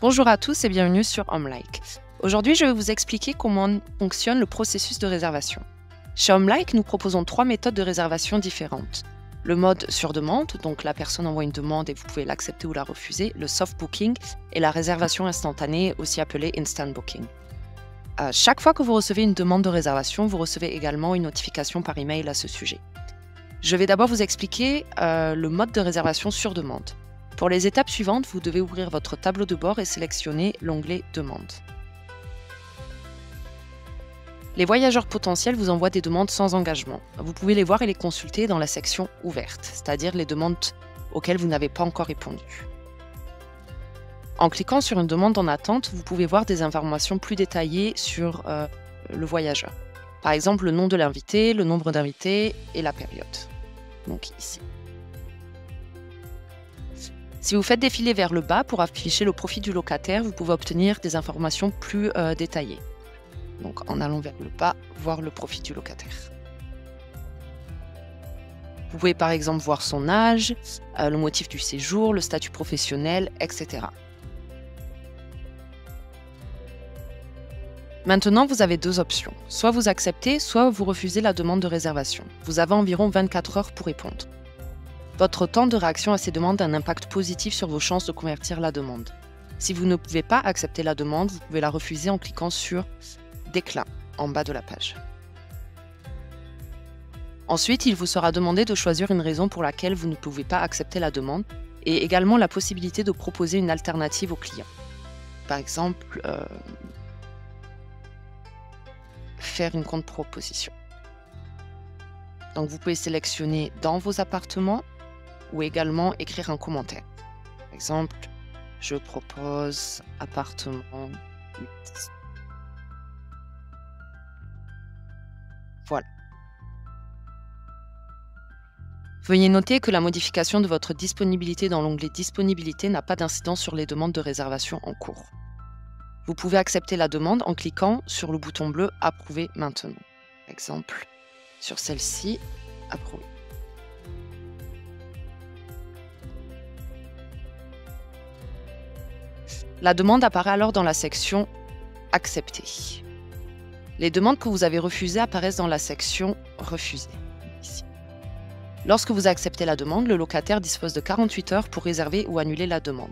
Bonjour à tous et bienvenue sur HomeLike. Aujourd'hui, je vais vous expliquer comment fonctionne le processus de réservation. Chez HomeLike, nous proposons 3 méthodes de réservation différentes. Le mode sur demande, donc la personne envoie une demande et vous pouvez l'accepter ou la refuser, le soft booking et la réservation instantanée, aussi appelée instant booking. Chaque fois que vous recevez une demande de réservation, vous recevez également une notification par email à ce sujet. Je vais d'abord vous expliquer le mode de réservation sur demande. Pour les étapes suivantes, vous devez ouvrir votre tableau de bord et sélectionner l'onglet Demande. Les voyageurs potentiels vous envoient des demandes sans engagement. Vous pouvez les voir et les consulter dans la section Ouverte, c'est-à-dire les demandes auxquelles vous n'avez pas encore répondu. En cliquant sur une demande en attente, vous pouvez voir des informations plus détaillées sur le voyageur. Par exemple, le nom de l'invité, le nombre d'invités et la période. Donc ici. Si vous faites défiler vers le bas pour afficher le profil du locataire, vous pouvez obtenir des informations plus détaillées. Donc en allant vers le bas, voir le profil du locataire. Vous pouvez par exemple voir son âge, le motif du séjour, le statut professionnel, etc. Maintenant, vous avez deux options. Soit vous acceptez, soit vous refusez la demande de réservation. Vous avez environ 24 heures pour répondre. Votre temps de réaction à ces demandes a un impact positif sur vos chances de convertir la demande. Si vous ne pouvez pas accepter la demande, vous pouvez la refuser en cliquant sur « Déclin » en bas de la page. Ensuite, il vous sera demandé de choisir une raison pour laquelle vous ne pouvez pas accepter la demande et également la possibilité de proposer une alternative au client. Par exemple, faire une contre-proposition. Donc vous pouvez sélectionner dans vos appartements ou également écrire un commentaire. Par exemple, je propose appartement 8. Voilà. Veuillez noter que la modification de votre disponibilité dans l'onglet Disponibilité n'a pas d'incidence sur les demandes de réservation en cours. Vous pouvez accepter la demande en cliquant sur le bouton bleu Approuver maintenant. Par exemple, sur celle-ci, Approuver. La demande apparaît alors dans la section Accepter. Les demandes que vous avez refusées apparaissent dans la section Refuser. Ici. Lorsque vous acceptez la demande, le locataire dispose de 48 heures pour réserver ou annuler la demande.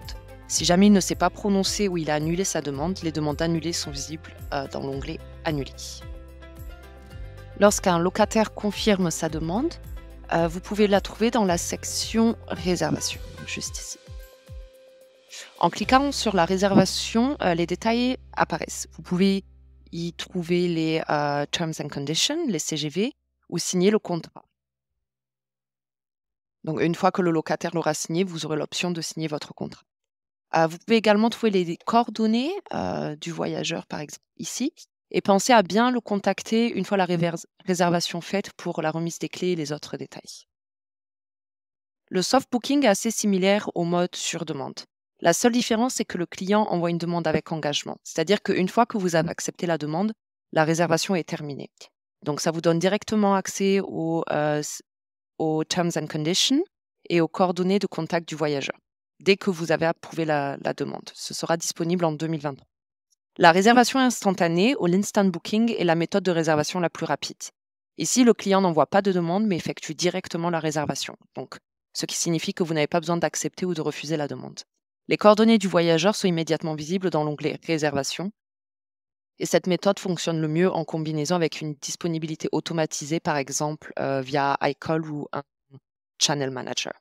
Si jamais il ne s'est pas prononcé ou il a annulé sa demande, les demandes annulées sont visibles dans l'onglet Annuler. Lorsqu'un locataire confirme sa demande, vous pouvez la trouver dans la section Réservation, juste ici. En cliquant sur la réservation, les détails apparaissent. Vous pouvez y trouver les Terms and Conditions, les CGV, ou signer le contrat. Donc, une fois que le locataire l'aura signé, vous aurez l'option de signer votre contrat. Vous pouvez également trouver les coordonnées du voyageur, par exemple, ici, et pensez à bien le contacter une fois la réservation faite pour la remise des clés et les autres détails. Le soft booking est assez similaire au mode sur demande. La seule différence, c'est que le client envoie une demande avec engagement. C'est-à-dire qu'une fois que vous avez accepté la demande, la réservation est terminée. Donc, ça vous donne directement accès aux Terms and Conditions et aux coordonnées de contact du voyageur. Dès que vous avez approuvé la demande, ce sera disponible en 2023. La réservation instantanée ou l'instant booking est la méthode de réservation la plus rapide. Ici, le client n'envoie pas de demande, mais effectue directement la réservation. Donc, ce qui signifie que vous n'avez pas besoin d'accepter ou de refuser la demande. Les coordonnées du voyageur sont immédiatement visibles dans l'onglet Réservation. Et cette méthode fonctionne le mieux en combinaison avec une disponibilité automatisée, par exemple via iCall ou un Channel Manager.